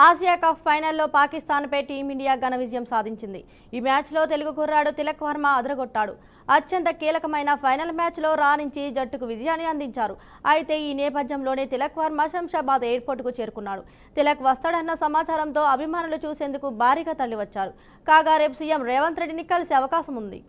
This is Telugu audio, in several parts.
ఆసియా కప్ ఫైనల్లో పాకిస్తాన్పై టీమిండియా ఘన విజయం సాధించింది. ఈ మ్యాచ్లో తెలుగు కుర్రాడు తిలక్ వర్మ అదరగొట్టాడు. అత్యంత కీలకమైన ఫైనల్ మ్యాచ్లో రాణించి జట్టుకు విజయాన్ని అందించారు. అయితే ఈ నేపథ్యంలోనే తిలక్ వర్మ శంషాబాద్ ఎయిర్పోర్టుకు చేరుకున్నాడు. తిలక్ వస్తాడన్న సమాచారంతో అభిమానులు చూసేందుకు భారీగా తరలివచ్చారు. కాగా రేపు సీఎం రేవంత్ రెడ్డిని కలిసే అవకాశం ఉంది.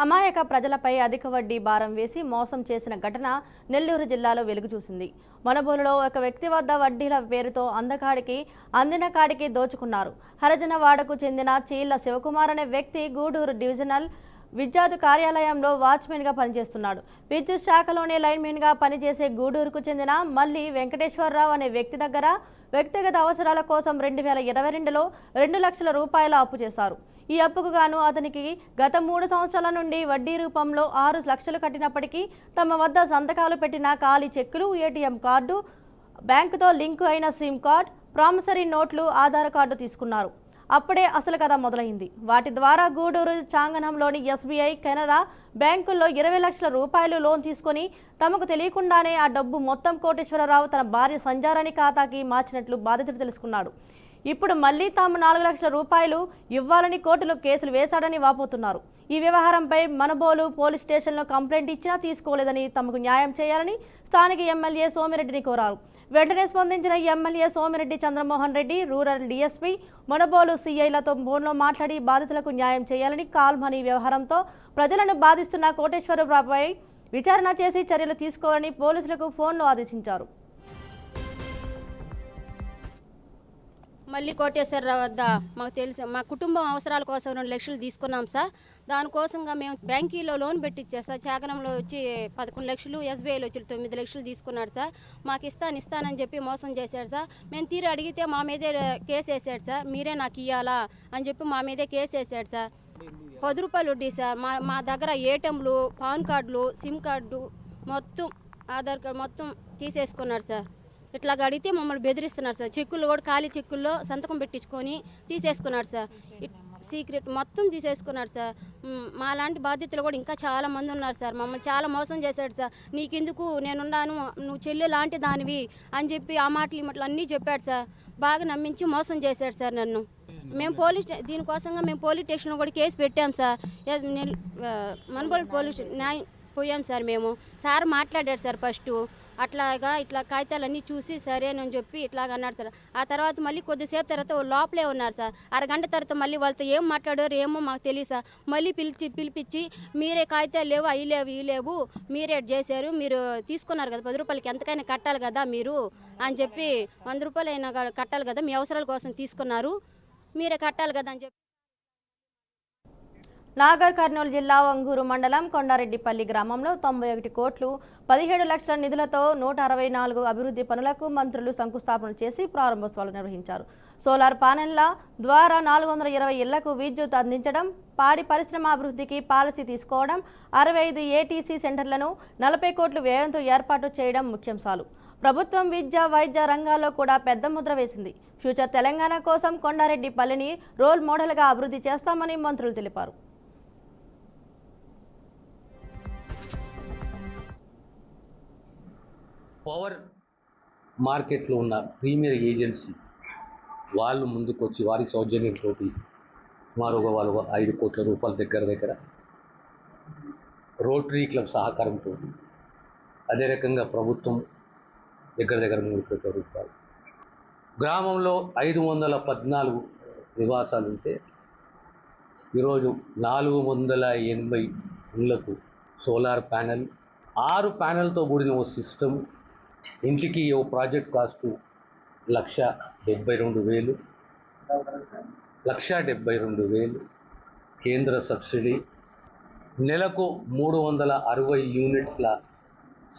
అమాయక ప్రజలపై అధిక వడ్డీ భారం వేసి మోసం చేసిన ఘటన నెల్లూరు జిల్లాలో వెలుగుచూసింది. మనబోలులో ఒక వ్యక్తి వద్ద వడ్డీల పేరుతో అందిన కాడికి దోచుకున్నారు. హరిజనవాడకు చెందిన చీళ్ల శివకుమార్ అనే వ్యక్తి గూడూరు డివిజనల్ విద్యార్థి కార్యాలయంలో వాచ్మెన్గా పనిచేస్తున్నాడు. విద్యుత్ శాఖలోనే లైన్మెన్గా పనిచేసే గూడూరుకు చెందిన మల్లి వెంకటేశ్వరరావు అనే వ్యక్తి దగ్గర వ్యక్తిగత అవసరాల కోసం 2022లో 2 లక్షల రూపాయల అప్పు చేశారు. ఈ అప్పుకు గాను అతనికి గత 3 సంవత్సరాల నుండి వడ్డీ రూపంలో 6 లక్షలు కట్టినప్పటికీ తమ వద్ద సంతకాలు పెట్టిన ఖాళీ చెక్కులు, ఏటీఎం కార్డు, బ్యాంకుతో లింకు అయిన సిమ్ కార్డ్, ప్రామిసరీ నోట్లు, ఆధార్ కార్డు తీసుకున్నారు. అప్పుడే అసలు కథ మొదలైంది. వాటి ద్వారా గూడూరు చాంగనంలోని ఎస్బీఐ, కెనరా బ్యాంకుల్లో 20 లక్షల రూపాయలు లోన్ తీసుకొని తమకు తెలియకుండానే ఆ డబ్బు మొత్తం కోటేశ్వరరావు తన భార్య సంజారాణి ఖాతాకి మార్చినట్లు బాధితుడు తెలుసుకున్నాడు. ఇప్పుడు మళ్ళీ తాము 4 లక్షల రూపాయలు ఇవ్వాలని కోర్టులో కేసులు వేశాడని వాపోతున్నారు. ఈ వ్యవహారంపై మనబోలు పోలీస్ స్టేషన్లో కంప్లైంట్ ఇచ్చినా తీసుకోలేదని తమకు న్యాయం చేయాలని స్థానిక ఎమ్మెల్యే సోమిరెడ్డిని కోరారు. వెంటనే స్పందించిన MLA Somireddy Chandramohan Reddy rural DSP Manubolu సీఐలతో ఫోన్లో మాట్లాడి బాధితులకు న్యాయం చేయాలని, కాల్ మనీ వ్యవహారంతో ప్రజలను బాధిస్తున్న కోటేశ్వరరావుపై విచారణ చేసి చర్యలు తీసుకోవాలని పోలీసులకు ఫోన్లో ఆదేశించారు. మళ్ళీ కోటేశ్వరరావు వద్ద మాకు తెలుసు, మా కుటుంబం అవసరాల కోసం 2 లక్షలు తీసుకున్నాం సార్. దానికోసంగా మేము బ్యాంకీలో లోన్ పెట్టించాం సార్. చాగనంలో వచ్చి 11 లక్షలు, ఎస్బీఐలో వచ్చి 9 లక్షలు తీసుకున్నాడు సార్. మాకు ఇస్తానని చెప్పి మోసం చేశాడు సార్. మేము తీరు అడిగితే మా మీదే కేసు వేసాడు సార్. మీరే నాకు ఇవ్వాలా అని చెప్పి మా మీదే కేసు వేసాడు సార్. 10 రూపాయలు వడ్డీ సార్. మా దగ్గర ఏటీఎంలు, పాన్ కార్డులు, సిమ్ కార్డు మొత్తం, ఆధార్ కార్డు మొత్తం తీసేసుకున్నాడు సార్. ఇట్లాగ అడిగితే మమ్మల్ని బెదిరిస్తున్నారు సార్. చెక్కులు కూడా ఖాళీ చెక్కుల్లో సంతకం పెట్టించుకొని తీసేసుకున్నాడు సార్. సీక్రెట్ మొత్తం తీసేసుకున్నాడు సార్. మా లాంటి బాధ్యతలు కూడా ఇంకా చాలా మంది ఉన్నారు సార్. మమ్మల్ని చాలా మోసం చేశాడు సార్. నీకెందుకు, నేనున్నాను, నువ్వు చెల్లి లాంటి దానివి అని చెప్పి ఆ మాటలు అన్నీ చెప్పాడు సార్. బాగా నమ్మించి మోసం చేశాడు సార్ నన్ను. మేము దీనికోసంగా మేము పోలీస్ స్టేషన్లో కూడా కేసు పెట్టాం సార్. మనబోలు పోలీస్ పోయాం సార్. మేము సార్ మాట్లాడాడు సార్ ఫస్ట్. ఇట్లా కాగితాలన్నీ చూసి సరేనని చెప్పి ఇట్లాగ అన్నాడు సార్. ఆ తర్వాత మళ్ళీ కొద్దిసేపు తర్వాత లోపలే ఉన్నారు సార్. అరగంట తర్వాత మళ్ళీ వాళ్ళతో ఏం మాట్లాడారు ఏమో మాకు తెలియదు సార్. మళ్ళీ పిలిపించి మీరే కాగితాలు లేవు, అవి లేవు, ఇవి లేవు, మీరే చేశారు, మీరు తీసుకున్నారు కదా 10 రూపాయలకి ఎంతకైనా కట్టాలి కదా మీరు అని చెప్పి, 100 రూపాయలు అయినా కట్టాలి కదా, మీ అవసరాల కోసం తీసుకున్నారు, మీరే కట్టాలి కదా అని చెప్పి. నాగర్ కర్నూలు జిల్లా వంగూరు మండలం కొండారెడ్డిపల్లి గ్రామంలో 91 కోట్లు 17 లక్షల నిధులతో 164 అభివృద్ధి పనులకు మంత్రులు శంకుస్థాపన చేసి ప్రారంభోత్సవాలు నిర్వహించారు. సోలార్ ప్యానెళ్ల ద్వారా 420 ఇళ్లకు విద్యుత్ అందించడం, పాడి పరిశ్రమ అభివృద్ధికి పాలసీ తీసుకోవడం, 65 ఏటీసీ సెంటర్లను 40 కోట్ల వ్యయంతో ఏర్పాటు చేయడం ముఖ్యాంశాలు. ప్రభుత్వం విద్య, వైద్య రంగాల్లో కూడా పెద్ద ముద్ర వేసింది. ఫ్యూచర్ తెలంగాణ కోసం కొండారెడ్డిపల్లిని రోల్ మోడల్గా అభివృద్ధి చేస్తామని మంత్రులు తెలిపారు. పవర్ మార్కెట్లో ఉన్న ప్రీమియర్ ఏజెన్సీ వాళ్ళు ముందుకొచ్చి వారి సౌజన్యంతో సుమారుగా వాళ్ళు 5 కోట్ల రూపాయల దగ్గర రోటరీ క్లబ్ సహకారంతో, అదే రకంగా ప్రభుత్వం దగ్గర 3 కోట్ల రూపాయలు, గ్రామంలో 514 నివాసాలు ఉంటే ఈరోజు 480 ఇళ్లకు సోలార్ ప్యానెల్, 6 ప్యానెల్తో కూడిన ఓ సిస్టమ్, ఇంటికి ఓ ప్రాజెక్ట్ కాస్టు 1,72,000, 1,72,000 కేంద్ర సబ్సిడీ, నెలకు 360 యూనిట్స్ల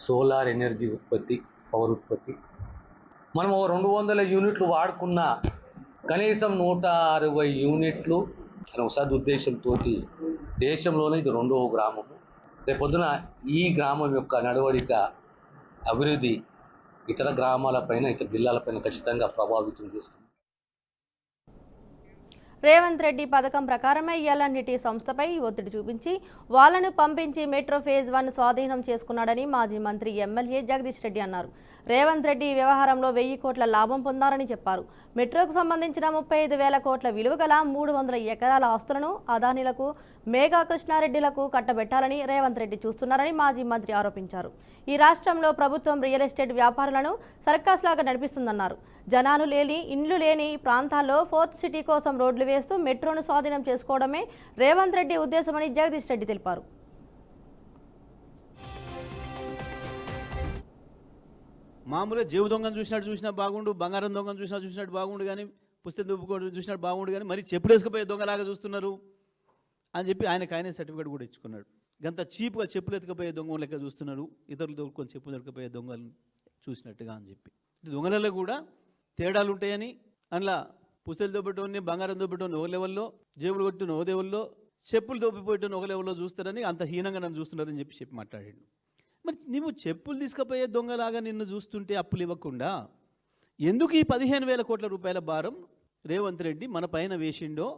సోలార్ ఎనర్జీ ఉత్పత్తి, పవర్ ఉత్పత్తి. మనం 200 యూనిట్లు వాడుకున్న కనీసం 160 యూనిట్లు అనే సదుద్దేశంతో దేశంలోనే ఇది 2వ గ్రామము. రేపొద్దున ఈ గ్రామం యొక్క నడవడిక, అభివృద్ధి ఇతర గ్రామాలపైన, ఇతర జిల్లాలపైన ఖచ్చితంగా ప్రభావితం చేస్తుంది. రేవంత్ రెడ్డి పథకం ప్రకారమే ఎల్ఎన్టీ సంస్థపై ఒత్తిడి చూపించి వాళ్లను పంపించి మెట్రో ఫేజ్ 1 స్వాధీనం చేసుకున్నాడని మాజీ మంత్రి ఎమ్మెల్యే జగదీష్ రెడ్డి అన్నారు. రేవంత్ రెడ్డి ఈ వ్యవహారంలో 1000 కోట్ల లాభం పొందారని చెప్పారు. మెట్రోకు సంబంధించిన 35,000 కోట్ల విలువ గల 300 ఎకరాల ఆస్తులను అదానీలకు, మేఘా కృష్ణారెడ్డిలకు కట్టబెట్టాలని రేవంత్ రెడ్డి చూస్తున్నారని మాజీ మంత్రి ఆరోపించారు. ఈ రాష్ట్రంలో ప్రభుత్వం రియల్ ఎస్టేట్ వ్యాపారులను సర్కస్ లాగా నడిపిస్తుందన్నారు. జనాలు లేని, ఇండ్లు లేని ప్రాంతాల్లో 4th సిటీ కోసం రోడ్లు వేస్తూ మెట్రోను స్వాధీనం చేసుకోవడమే రేవంత్ రెడ్డి ఉద్దేశమని జగదీష్ రెడ్డి తెలిపారు. మామూలుగా జేబు దొంగను చూసినా బాగుండు, బంగారం దొంగను చూసినట్టు బాగుండు, కానీ పుస్తకం దుబ్బుకోవడం చూసినట్టు బాగుండు, కానీ మరి చెప్పులు వేసుకుపోయే దొంగలాగా చూస్తున్నారు అని చెప్పి ఆయనే సర్టిఫికేట్ కూడా ఇచ్చుకున్నాడు. గంత చీప్గా చెప్పులు ఎత్తుకపోయే దొంగ లెక్క చూస్తున్నారు, ఇతరులు దొరుకుని చెప్పులు ఎత్తుకపోయే దొంగలు చూసినట్టుగా అని చెప్పి. దొంగలలో కూడా తేడాలు ఉంటాయని, అందులో పుస్తకాలు దొబ్బెట్టోని, బంగారం దొబ్బెట్టోని ఒక లెవెల్లో, జేబులు కొట్టిన ఒక లెవెల్లో, చెప్పులు దొబ్బిపోయేటోని ఒక లెవెల్లో చూస్తారని, అంత హీనంగా నన్ను చూస్తున్నారని చెప్పి మాట్లాడాడు. మరి నువ్వు చెప్పులు తీసుకుపోయే దొంగలాగా నిన్ను చూస్తుంటే అప్పులు ఇవ్వకుండా ఎందుకు ఈ 15,000 కోట్ల రూపాయల భారం రేవంత్ రెడ్డి మన పైన వేసిండో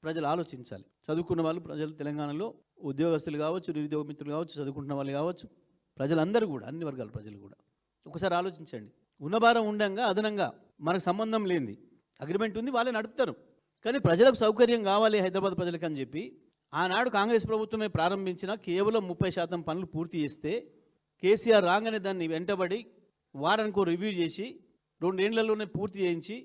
ప్రజలు ఆలోచించాలి. చదువుకున్న వాళ్ళు, ప్రజలు తెలంగాణలో ఉద్యోగస్తులు కావచ్చు, నిరుద్యోగ మిత్రులు కావచ్చు, చదువుకుంటున్న వాళ్ళు కావచ్చు, ప్రజలందరూ కూడా, అన్ని వర్గాల ప్రజలు కూడా ఒకసారి ఆలోచించండి. ఉన్న భారం ఉండంగా అదనంగా మనకు సంబంధం లేనిది అగ్రిమెంట్ ఉంది, వాళ్ళే నడుపుతారు. కానీ ప్రజలకు సౌకర్యం కావాలి హైదరాబాద్ ప్రజలకు అని చెప్పి ఆనాడు కాంగ్రెస్ ప్రభుత్వమే ప్రారంభించిన కేవలం 30% పనులు పూర్తి చేస్తే కేసీఆర్ రాగానే దాన్ని వెంటబడి వారానికో రివ్యూ చేసి 2 ఏళ్లలోనే పూర్తి చేయించి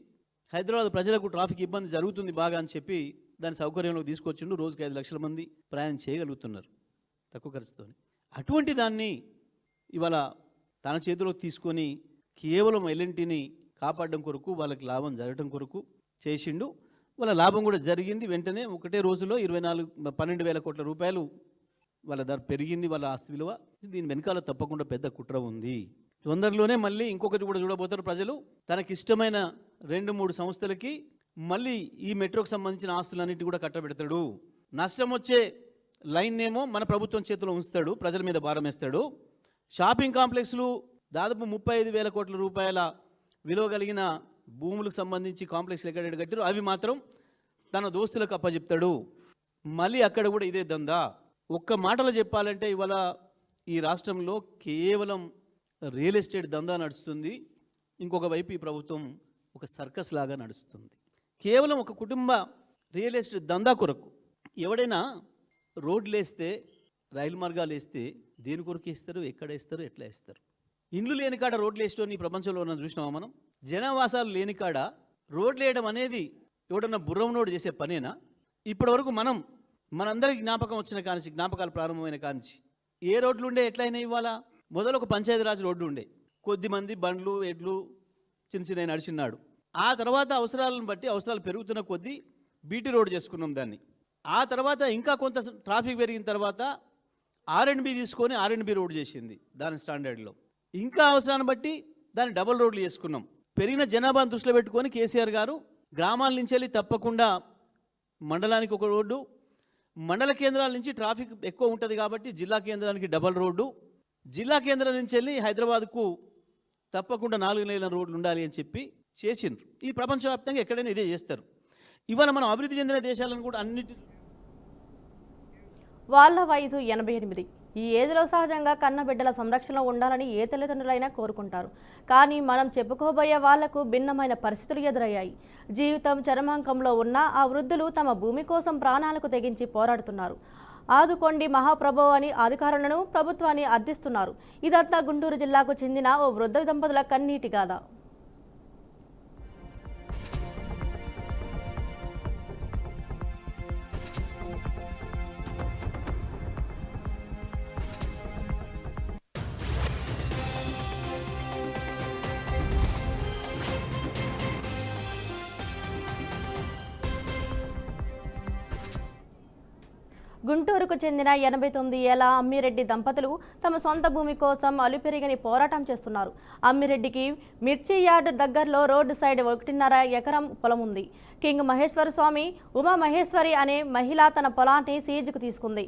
హైదరాబాద్ ప్రజలకు ట్రాఫిక్ ఇబ్బంది జరుగుతుంది బాగా అని చెప్పి దాని సౌకర్యంలోకి తీసుకొచ్చిండు. రోజుకి 5 లక్షల మంది ప్రయాణం చేయగలుగుతున్నారు తక్కువ ఖర్చుతో. అటువంటి దాన్ని ఇవాళ తన చేతిలోకి తీసుకొని కేవలం ఎల్ఎన్టీని కాపాడడం కొరకు, వాళ్ళకి లాభం జరగడం కొరకు చేసిండు. వాళ్ళ లాభం కూడా జరిగింది. వెంటనే ఒకటే రోజులో 12,000 కోట్ల రూపాయలు వాళ్ళ ధర పెరిగింది, వాళ్ళ ఆస్తి విలువ. దీని వెనకాల తప్పకుండా పెద్ద కుట్ర ఉంది. తొందరలోనే మళ్ళీ ఇంకొకటి కూడా చూడబోతారు ప్రజలు. తనకిష్టమైన 2-3 సంస్థలకి మళ్ళీ ఈ మెట్రోకి సంబంధించిన ఆస్తులన్నిటి కూడా కట్టబెడతాడు. నష్టం వచ్చే లైన్ ఏమో మన ప్రభుత్వం చేతిలో ఉంచుతాడు, ప్రజల మీద భారం వేస్తాడు. షాపింగ్ కాంప్లెక్స్లు దాదాపు 35,000 కోట్ల రూపాయల విలువ కలిగిన భూములకు సంబంధించి కాంప్లెక్స్లు ఎక్కడ కట్టారు అవి మాత్రం తన దోస్తులకు అప్పచెప్తాడు. మళ్ళీ అక్కడ కూడా ఇదే దందా. ఒక్క మాటలో చెప్పాలంటే ఇవాళ ఈ రాష్ట్రంలో కేవలం రియల్ ఎస్టేట్ దందా నడుస్తుంది. ఇంకొక వైపు ఈ ప్రభుత్వం ఒక సర్కస్ లాగా నడుస్తుంది. కేవలం ఒక కుటుంబ రియల్ ఎస్టేట్ దందా కొరకు ఎవడైనా రోడ్లు వేస్తే, రైలు మార్గాలు వేస్తే దేని కొరకు వేస్తారు, ఎక్కడ వేస్తారు, ఎట్లా వేస్తారు? ఇండ్లు లేని కాడ రోడ్లు వేయడం ఈ ప్రపంచంలో మనం చూసినామా? మనం జనవాసాలు లేని కాడ రోడ్లు వేయడం అనేది ఎవడన్నా బుర్రవనోడు చేసే పనేనా? ఇప్పటివరకు మనందరికి జ్ఞాపకం వచ్చిన కానించి, జ్ఞాపకాలు ప్రారంభమైన కానించి ఏ రోడ్లు ఉండే, ఎట్లయినా ఇవాళ మొదలు ఒక పంచాయతీరాజ్ రోడ్డు ఉండే, కొద్దిమంది బండ్లు, ఎడ్లు చిన్న నడిచినాడు. ఆ తర్వాత అవసరాలను బట్టి, అవసరాలు పెరుగుతున్న కొద్దీ బీటీ రోడ్ చేసుకున్నాం దాన్ని. ఆ తర్వాత ఇంకా కొంత ట్రాఫిక్ పెరిగిన తర్వాత R&B తీసుకొని R&B రోడ్ చేసింది దాని స్టాండర్డ్లో. ఇంకా అవసరాన్ని బట్టి దాన్ని డబుల్ రోడ్లు చేసుకున్నాం. పెరిగిన జనాభాను దృష్టిలో పెట్టుకొని కేసీఆర్ గారు గ్రామాల నుంచి వెళ్ళి తప్పకుండా మండలానికి ఒక రోడ్డు, మండల కేంద్రాల నుంచి ట్రాఫిక్ ఎక్కువ ఉంటుంది కాబట్టి జిల్లా కేంద్రానికి డబల్ రోడ్డు, జిల్లా కేంద్రం నుంచి వెళ్ళి హైదరాబాద్కు తప్పకుండా 4 లేన్ల రోడ్లు ఉండాలి అని చెప్పి చేసిండ్రు. ఈ ప్రపంచవ్యాప్తంగా ఎక్కడైనా ఇదే చేస్తారు. ఇవాళ మనం అభివృద్ధి చెందిన దేశాలను కూడా అన్నిటి వాళ్ళ వయసు 88. ఈ ఏజ్లో సహజంగా కన్నబిడ్డల సంరక్షణలో ఉండాలని ఏ తల్లిదండ్రులైనా కోరుకుంటారు. కానీ మనం చెప్పుకోబోయే వాళ్లకు భిన్నమైన పరిస్థితులు ఎదురయ్యాయి. జీవితం చరమాంకంలో ఉన్న ఆ వృద్ధులు తమ భూమి కోసం ప్రాణాలకు తెగించి పోరాడుతున్నారు. ఆదుకోండి మహాప్రభు అని అధికారులను ప్రభుత్వాన్ని అర్థిస్తున్నారు. ఇదంతా గుంటూరు జిల్లాకు చెందిన ఓ వృద్ధ దంపతుల కన్నీటి గాథ. గుంటూరుకు చెందిన 89 ఏళ్ల అమ్మిరెడ్డి దంపతులు తమ సొంత భూమి కోసం అలుపెరిగని పోరాటం చేస్తున్నారు. అమ్మిరెడ్డికి మిర్చి యార్డు దగ్గరలో రోడ్డు సైడ్ 1.5 ఎకరం పొలం ఉంది. కింగ్ మహేశ్వర స్వామి ఉమా మహేశ్వరి అనే మహిళ తన పొలాన్ని సీజుకు తీసుకుంది.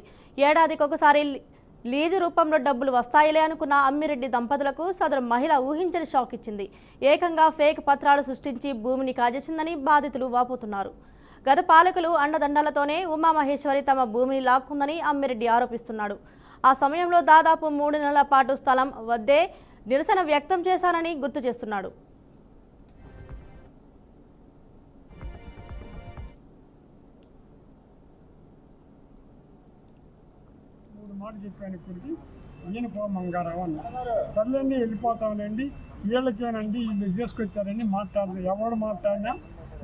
ఏడాదికొకసారి లీజు రూపంలో డబ్బులు వస్తాయిలే అనుకున్న అమ్మిరెడ్డి దంపతులకు సదరు మహిళ ఊహించని షాక్ ఇచ్చింది. ఏకంగా ఫేక్ పత్రాలు సృష్టించి భూమిని కాజేసిందని బాధితులు వాపోతున్నారు. గత పాలకులు అండదండలతోనే ఉమామహేశ్వరి తమ భూమిని లాక్కుందని అమ్మిరెడ్డి ఆరోపిస్తున్నాడు. ఆ సమయంలో దాదాపు 3 నెలల పాటు స్థలం వద్దే నిరసన వ్యక్తం చేశానని గుర్తు చేస్తున్నాడు. మంగారావు అన్న సర్లేండి వెళ్ళిపోతామనండి, వీళ్ళకేనండి వీళ్ళు చేసుకొచ్చారని మాట్లాడదు. ఎవడు మాట్లాడినా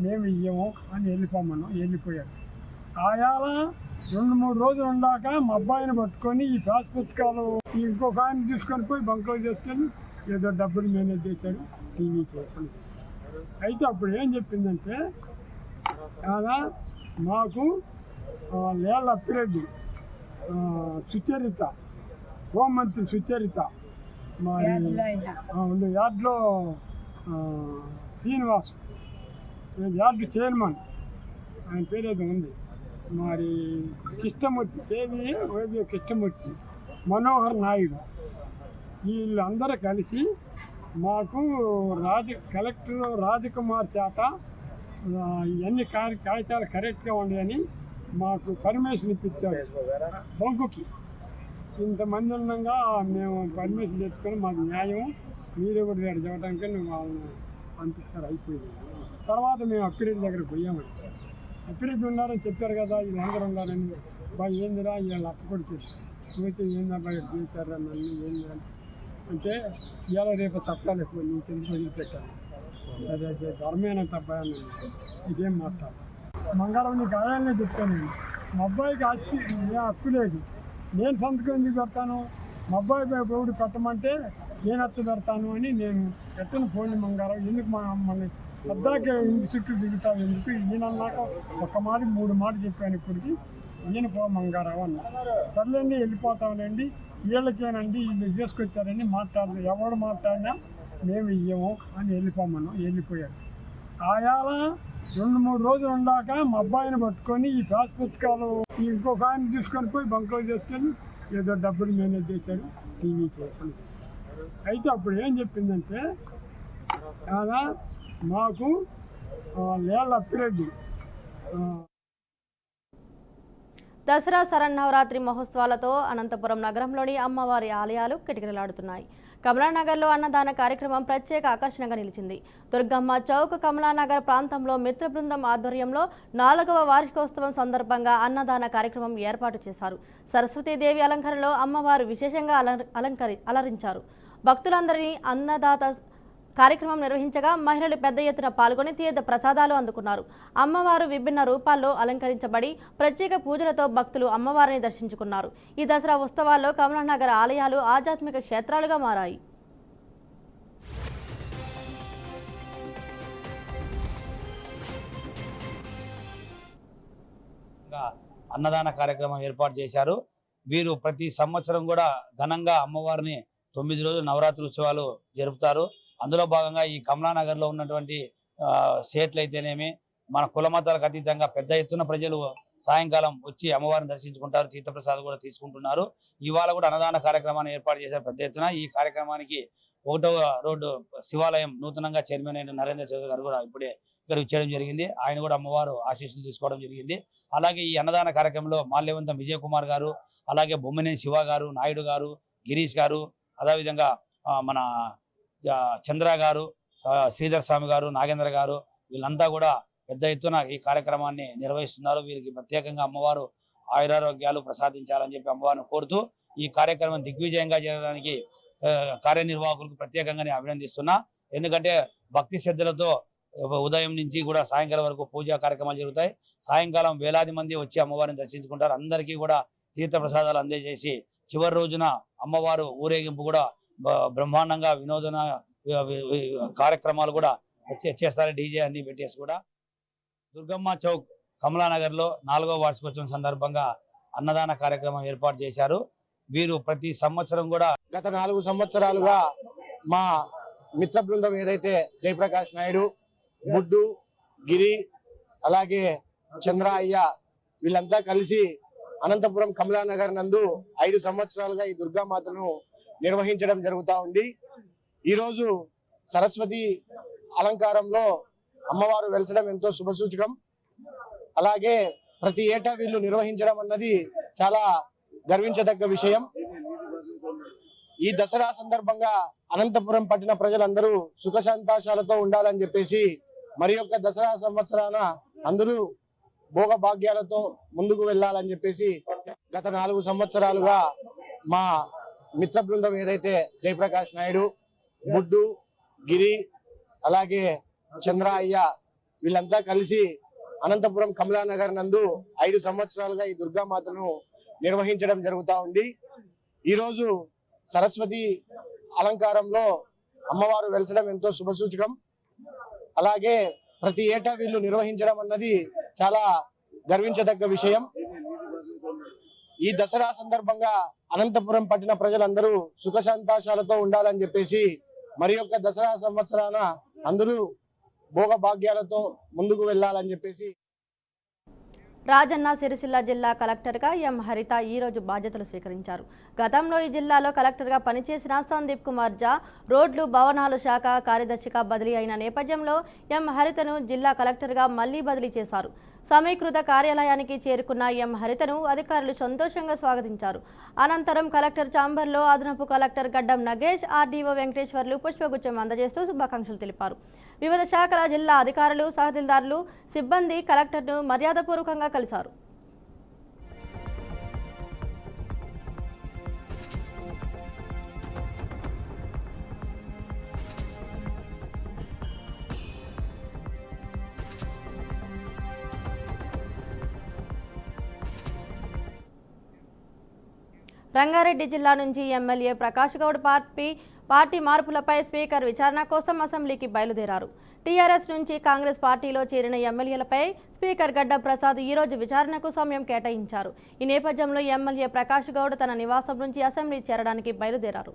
మేము ఇయ్యము అని వెళ్ళిపోయారు. ఆయాల 2-3 రోజులు ఉండాక మా అబ్బాయిని పట్టుకొని ఈ పాస్ పుస్తకాలు ఇంకొక ఆయన తీసుకొని పోయి బంక్లో చేసుకొని ఏదో డబ్బులు మేనేజ్ చేశాడు టీవీ చెప్పండి. అయితే అప్పుడు ఏం చెప్పిందంటే అలా మాకు లేళ్ళ అప్పిరెడ్డి సుచరిత హోంమంత్రి సుచరిత మరి యార్డ్లో శ్రీనివాస్ యార్డు చైర్మన్ ఆయన పేరేదో ఉంది, మరి కృష్ణమూర్తి కృష్ణమూర్తి మనోహర్ నాయుడు వీళ్ళందరూ కలిసి మాకు కలెక్టర్ రాజకుమార్ చేత ఇవన్నీ కాగితాలు కరెక్ట్గా ఉన్నాయని మాకు పర్మిషన్ ఇప్పించారు. బంకుకి ఇంతమంది ఉండగా మేము పర్మిషన్ తెచ్చుకొని మాకు న్యాయం మీరే కూడా రేటు చెప్పడానికి వాళ్ళని పంపిస్తారు. అయిపోయింది. తర్వాత మేము అప్పిరెడ్డి దగ్గరికి పోయామండి. అప్పిరెడ్డి ఉన్నారని చెప్పారు కదా, వీళ్ళందరూ ఉన్నారని. బాగా ఏందిరా వీళ్ళు అప్పు కూడా పోతే ఏందా బాగా చేశారా నన్ను ఏంది అంటే ఇవాళ రేపు చట్టాలు ఎక్కువ నీకు ఎందుకు వదిలిపెట్టాను, అదే ధర్మేనా తప్ప ఇదేం మాట్లాడు. మంగళం నీకు ఆయాలనే చెప్తాను. మా అబ్బాయికి హక్కు లేదు, నేను సంతకం ఎందుకు పెడతాను, మా అబ్బాయి ఎవడు పెట్టమంటే నేను హక్కు పెడతాను అని నేను పెట్టను. ఫోన్ మంగారం ఎందుకు మమ్మల్ని పెద్దాకే ఇంటి చుట్టూ దిగుతావు ఎందుకు, ఈయనన్నాక 1 మాట 3 మాట చెప్పాను. ఇప్పటికి ఈయన మంగారావు అన్న సర్లేండి వెళ్ళిపోతామనండి, వీళ్ళకేనండి వీళ్ళు చేసుకొచ్చారని మాట్లాడదు. ఎవడు మాట్లాడినా మేము ఇయ్యము అని వెళ్ళిపోయారు. ఆయాల 2-3 రోజులు ఉండాక మా అబ్బాయిని పట్టుకొని ఈ పాస్ పుస్తకాలు ఇంకొక ఆయన తీసుకొని పోయి బంక్లో చేసుకొని ఏదో డబ్బులు మేనేజ్ చేశాడు టీవీ చెప్పండి. అయితే అప్పుడు ఏం చెప్పిందంటే అలా మాకు లేళ్ళ అప్పిరెడ్డి దసరా శరన్నవరాత్రి మహోత్సవాలతో అనంతపురం నగరంలోని అమ్మవారి ఆలయాలు కిటకిటలాడుతున్నాయి. కమలానగర్లో అన్నదాన కార్యక్రమం ప్రత్యేక ఆకర్షణగా నిలిచింది. దుర్గమ్మ చౌక్ కమలానగర్ ప్రాంతంలో మిత్ర బృందం ఆధ్వర్యంలో 4వ వార్షికోత్సవం సందర్భంగా అన్నదాన కార్యక్రమం ఏర్పాటు చేశారు. సరస్వతీదేవి అలంకరణలో అమ్మవారు విశేషంగా అలరించారు. భక్తులందరినీ అన్నదాత కార్యక్రమం నిర్వహించగా మహిళలు పెద్ద ఎత్తున పాల్గొని తీర్థ ప్రసాదాలు అందుకున్నారు. అమ్మవారు విభిన్న రూపాల్లో అలంకరించబడి ప్రత్యేక పూజలతో భక్తులు అమ్మవారిని దర్శించుకున్నారు. ఈ దసరా ఉత్సవాల్లో కమలానగర్ ఆలయాలు ఆధ్యాత్మిక క్షేత్రాలుగా మారాయి. అన్నదాన కార్యక్రమం ఏర్పాటు చేశారు. వీరు ప్రతి సంవత్సరం కూడా ఘనంగా అమ్మవారిని 9 రోజులు నవరాత్రి ఉత్సవాలు జరుపుతారు. అందులో భాగంగా ఈ కమలానగర్ లో ఉన్నటువంటి సేట్లు అయితేనేమి మన కుల మతాలకు అతీతంగా పెద్ద ఎత్తున ప్రజలు సాయంకాలం వచ్చి అమ్మవారిని దర్శించుకుంటారు, తీర్థప్రసాదం కూడా తీసుకుంటున్నారు. ఇవాళ కూడా అన్నదాన కార్యక్రమాన్ని ఏర్పాటు చేశారు పెద్ద ఎత్తున. ఈ కార్యక్రమానికి 1వ రోడ్డు శివాలయం నూతనంగా చైర్మన్ అయిన నరేంద్ర చౌదరి గారు కూడా ఇప్పుడే ఇక్కడ చేయడం జరిగింది. ఆయన కూడా అమ్మవారు ఆశీస్సులు తీసుకోవడం జరిగింది. అలాగే ఈ అన్నదాన కార్యక్రమంలో మాల్యవంతం విజయ్ కుమార్ గారు, అలాగే బొమ్మినేని శివ గారు, నాయుడు గారు, గిరీష్ గారు, అదేవిధంగా మన చంద్ర గారు, శ్రీధర్ స్వామి గారు, నాగేంద్ర గారు, వీళ్ళంతా కూడా పెద్ద ఎత్తున ఈ కార్యక్రమాన్ని నిర్వహిస్తున్నారు. వీరికి ప్రత్యేకంగా అమ్మవారు ఆయురారోగ్యాలు ప్రసాదించాలని చెప్పి అమ్మవారిని కోరుతూ ఈ కార్యక్రమం దిగ్విజయంగా జరగడానికి కార్యనిర్వాహకులకు ప్రత్యేకంగా నేను అభినందిస్తున్నా. ఎందుకంటే భక్తి శ్రద్ధలతో ఉదయం నుంచి కూడా సాయంకాలం వరకు పూజా కార్యక్రమాలు జరుగుతాయి. సాయంకాలం వేలాది మంది వచ్చి అమ్మవారిని దర్శించుకుంటారు. అందరికీ కూడా తీర్థ ప్రసాదాలు అందజేసి చివరి రోజున అమ్మవారు ఊరేగింపు కూడా బ్రహ్మాండంగా వినోదన కార్యక్రమాలు కూడా చేస్తారు. డీజే అన్ని పెట్టేసి కూడా దుర్గమ్మ చౌక్ కమలానగర్లో 4వ వార్షికోత్సవం సందర్భంగా అన్నదాన కార్యక్రమం ఏర్పాటు చేశారు. వీరు ప్రతి సంవత్సరం కూడా గత 4 సంవత్సరాలుగా మా మిత్ర బృందం ఏదైతే జయప్రకాష్ నాయుడు, బుడ్డు, గిరి, అలాగే చంద్ర అయ్య వీళ్ళంతా కలిసి అనంతపురం కమలానగర్ నందు 5 సంవత్సరాలుగా ఈ దుర్గామాతను నిర్వహించడం జరుగుతూ ఉంది. ఈరోజు సరస్వతి అలంకారంలో అమ్మవారు వెలసడం ఎంతో శుభసూచకం. అలాగే ప్రతి ఏటా వీళ్ళు నిర్వహించడం అన్నది చాలా గర్వించదగ్గ విషయం. ఈ దసరా సందర్భంగా అనంతపురం పట్టణ ప్రజలందరూ సుఖ సంతోషాలతో ఉండాలని చెప్పేసి మరి యొక్క దసరా సంవత్సరాన అందరూ భోగ భాగ్యాలతో ముందుకు వెళ్ళాలని చెప్పేసి గత 4 సంవత్సరాలుగా మా మిత్ర బృందం ఏదైతే జయప్రకాష్ నాయుడు, బుడ్డు, గిరి, అలాగే చంద్ర అయ్య వీళ్ళంతా కలిసి అనంతపురం కమలానగర్ నందు 5 సంవత్సరాలుగా ఈ దుర్గామాతను నిర్వహించడం జరుగుతూ ఉంది. ఈరోజు సరస్వతి అలంకారంలో అమ్మవారు వెలసడం ఎంతో శుభసూచకం. అలాగే ప్రతి ఏటా వీళ్ళు నిర్వహించడం అన్నది చాలా గర్వించదగ్గ విషయం. ఈ దసరా సందర్భంగా అనంతపురం పట్టణ ప్రజలందరూ సుఖ సంతోషాలతో ఉండాలని చెప్పేసి మరి యొక్క దసరా సంవత్సరాన అందరూ భోగ భాగ్యాలతో ముందుకు వెళ్ళాలని చెప్పేసి రాజన్న సిరిసిల్ల జిల్లా కలెక్టర్గా ఎం హరిత ఈరోజు బాధ్యతలు స్వీకరించారు. గతంలో ఈ జిల్లాలో కలెక్టర్గా పనిచేసిన సందీప్ కుమార్ జా రోడ్లు భవనాలు శాఖ కార్యదర్శిగా బదిలీ అయిన నేపథ్యంలో ఎం హరితను జిల్లా కలెక్టర్గా మళ్లీ బదిలీ చేశారు. సమీకృత కార్యాలయానికి చేరుకున్న ఎం హరితను అధికారులు సంతోషంగా స్వాగతించారు. అనంతరం కలెక్టర్ ఛాంబర్లో అదనపు కలెక్టర్ గడ్డం నగేష్, ఆర్డీఓ వెంకటేశ్వర్లు పుష్పగుచ్చం అందజేస్తూ శుభాకాంక్షలు తెలిపారు. వివిధ శాఖల జిల్లా అధికారులు, తహసీల్దార్లు, సిబ్బంది కలెక్టర్ను మర్యాదపూర్వకంగా కలిశారు. రంగారెడ్డి జిల్లా నుంచి ఎమ్మెల్యే ప్రకాష్ గౌడ్ పార్టీ మార్పులపై స్పీకర్ విచారణ కోసం అసెంబ్లీకి బయలుదేరారు. టీఆర్ఎస్ నుంచి కాంగ్రెస్ పార్టీలో చేరిన ఎమ్మెల్యేలపై స్పీకర్ గడ్డం ప్రసాద్ ఈరోజు విచారణకు సమయం కేటాయించారు. ఈ నేపథ్యంలో ఎమ్మెల్యే ప్రకాష్ గౌడ్ తన నివాసం నుంచి అసెంబ్లీ చేరడానికి బయలుదేరారు.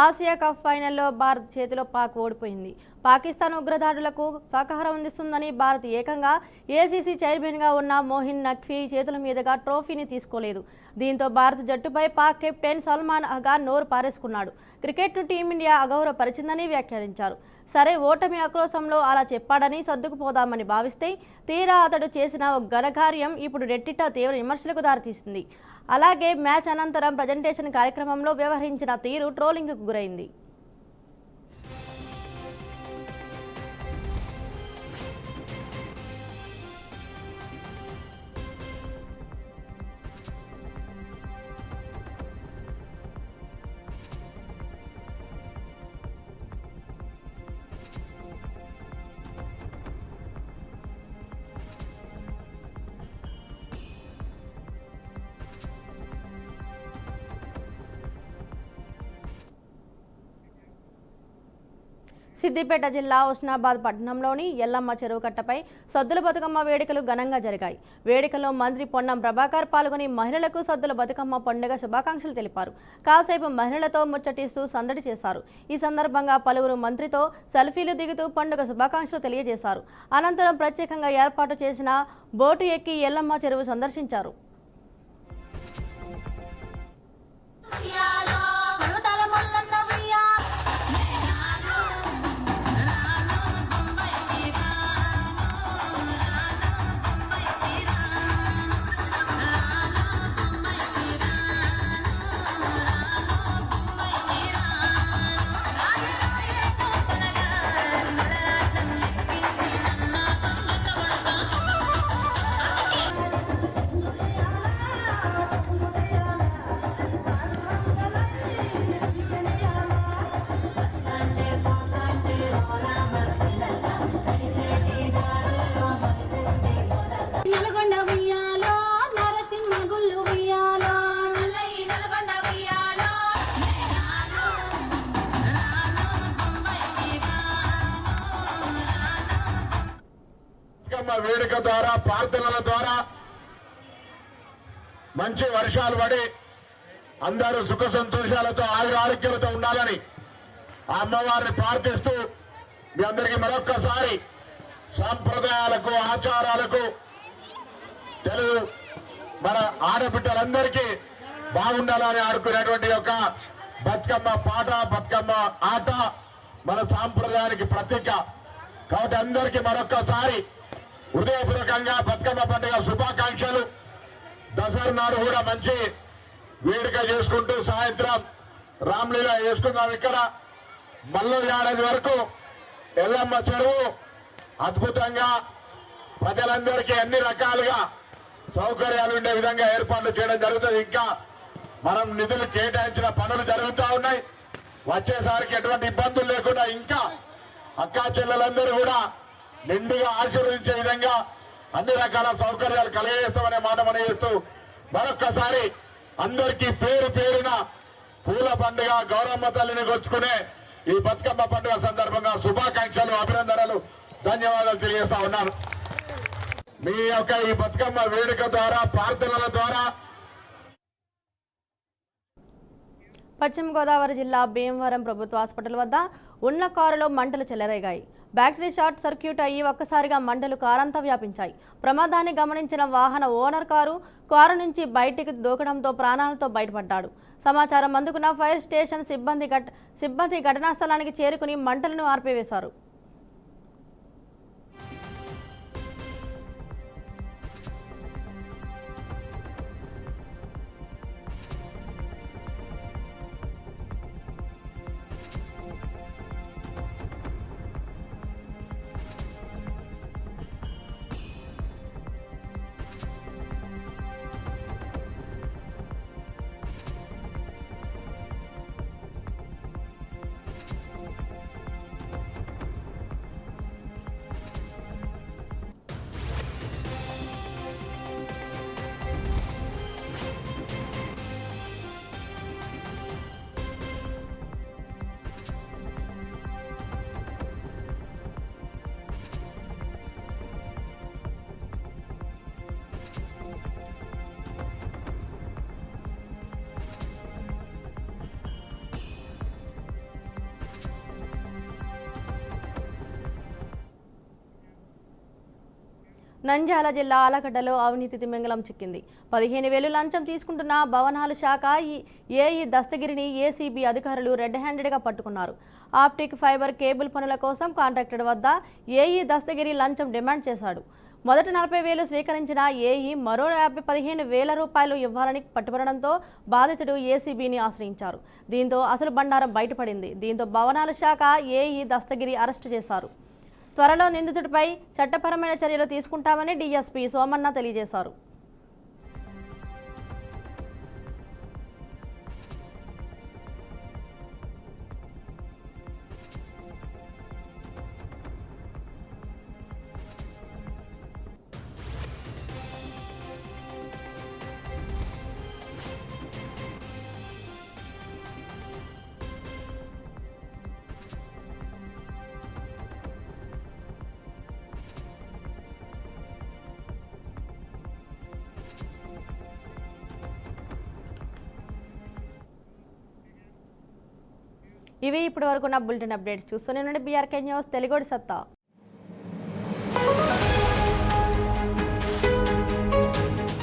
ఆసియా కప్ ఫైనల్లో భారత్ చేతిలో పాక్ ఓడిపోయింది. పాకిస్తాన్ ఉగ్రదాడులకు సహకారం అందిస్తుందని భారత్ ఏకంగా ఏసీసీ చైర్మన్గా ఉన్న మోహిన్ నఖ్వీ చేతుల మీదుగా ట్రోఫీని తీసుకోలేదు. దీంతో భారత జట్టుపై పాక్ కెప్టెన్ సల్మాన్ అగా నోరు పారేసుకున్నాడు. క్రికెట్ను టీమిండియా అగౌరవపరిచిందని వ్యాఖ్యానించారు. సరే, ఓటమి ఆక్రోశంలో అలా చెప్పాడని సర్దుకుపోదామని భావిస్తే తీరా అతడు చేసిన ఘనకార్యం ఇప్పుడు రెట్టిట తీవ్ర విమర్శలకు దారితీసింది. అలాగే మ్యాచ్ అనంతరం ప్రజెంటేషన్ కార్యక్రమంలో వ్యవహరించిన తీరు ట్రోలింగ్కు గురైంది. సిద్దిపేట జిల్లా హుస్నాబాద్ పట్టణంలోని ఎల్లమ్మ చెరువు కట్టపై సద్దుల బతుకమ్మ వేడుకలు ఘనంగా జరిగాయి. వేడుకల్లో మంత్రి పొన్నం ప్రభాకర్ పాల్గొని మహిళలకు సద్దుల బతుకమ్మ పండుగ శుభాకాంక్షలు తెలిపారు. కాసేపు మహిళలతో ముచ్చటిస్తూ సందడి చేశారు. ఈ సందర్భంగా పలువురు మంత్రితో సెల్ఫీలు దిగుతూ పండుగ శుభాకాంక్షలు తెలియజేశారు. అనంతరం ప్రత్యేకంగా ఏర్పాటు చేసిన బోటు ఎక్కి ఎల్లమ్మ చెరువు సందర్శించారు. వేడుక ద్వారా ప్రార్థనల ద్వారా మంచి వర్షాలు పడి అందరూ సుఖ సంతోషాలతో ఆరోగ్యాలతో ఉండాలని ఆ అమ్మవారిని ప్రార్థిస్తూ మీ అందరికీ మరొక్కసారి సాంప్రదాయాలకు ఆచారాలకు తెలుగు మన ఆడబిడ్డలందరికీ బాగుండాలని ఆడుకునేటువంటి యొక్క బతుకమ్మ పాట బతుకమ్మ ఆట మన సాంప్రదాయానికి ప్రతీక. కాబట్టి అందరికీ మరొక్కసారి హృదయపూర్వకంగా బతుకమ్మ పండుగ శుభాకాంక్షలు. దసరా నాడు కూడా మంచి వేడుక చేసుకుంటూ సాయంత్రం రామ్లీలా చేసుకుందాం. ఇక్కడ మల్లో ఏడాది వరకు ఎల్లమ్మ చెరువు అద్భుతంగా ప్రజలందరికీ అన్ని రకాలుగా సౌకర్యాలు ఉండే విధంగా ఏర్పాట్లు చేయడం జరుగుతుంది. ఇంకా మనం నిధులు కేటాయించిన పనులు జరుగుతూ ఉన్నాయి. వచ్చేసరికి ఎటువంటి ఇబ్బందులు లేకుండా ఇంకా అక్కా చెల్లెలందరూ కూడా నిండుగా ఆశీర్వదించే విధంగా అన్ని రకాల సౌకర్యాలు కలిగజేస్తామనే మాట మనం చేస్తూ మరొక్కసారి అందరికీ పేరు పేరున పూల పండుగ గౌరమ్మ తల్లిని కొలుచుకునే ఈ బతుకమ్మ పండుగ సందర్భంగా శుభాకాంక్షలు, అభినందనలు, ధన్యవాదాలు తెలియజేస్తా ఉన్నాను. మీ యొక్క ఈ బతుకమ్మ వేడుక ద్వారా ప్రార్థనల ద్వారా పశ్చిమ గోదావరి జిల్లా భీమవరం ప్రభుత్వ హాస్పిటల్ వద్ద ఉన్న కారులో మంటలు చెలరేగాయి. బ్యాటరీ షార్ట్ సర్క్యూట్ అయ్యి ఒక్కసారిగా మంటలు కారంతా వ్యాపించాయి. ప్రమాదాన్ని గమనించిన వాహన ఓనర్ కారు నుంచి బయటికి దూకడంతో ప్రాణాలతో బయటపడ్డాడు. సమాచారం అందుకున్న ఫైర్ స్టేషన్ సిబ్బంది ఘటనా స్థలానికి చేరుకుని మంటలను ఆర్పివేశారు. నంద్యాల జిల్లా ఆలగడ్డలో అవినీతి తిమింగలం చిక్కింది. 15,000 లంచం తీసుకుంటున్న భవనాల శాఖ ఏఈ దస్తగిరిని ఏసీబీ అధికారులు రెడ్ హ్యాండెడ్గా పట్టుకున్నారు. ఆప్టిక్ ఫైబర్ కేబుల్ పనుల కోసం కాంట్రాక్టర్ వద్ద ఏఈ దస్తగిరి లంచం డిమాండ్ చేశాడు. మొదట 40,000 స్వీకరించిన ఏఈ మరో 15,000 రూపాయలు ఇవ్వాలని పట్టుబడడంతో బాధితుడు ఏసీబీని ఆశ్రయించారు. దీంతో అసలు బండారం బయటపడింది. దీంతో భవనాల శాఖ ఏఈ దస్తగిరి అరెస్టు చేశారు. త్వరలో నిందితుడిపై చట్టపరమైన చర్యలు తీసుకుంటామని డీఎస్పీ సోమన్న తెలియజేశారు. ఇవి ఇప్పటివరకు ఉన్న బులెటిన్ అప్డేట్స్. చూస్తూనే ఉండండి బీఆర్కే న్యూస్ తెలుగుడి సత్తా.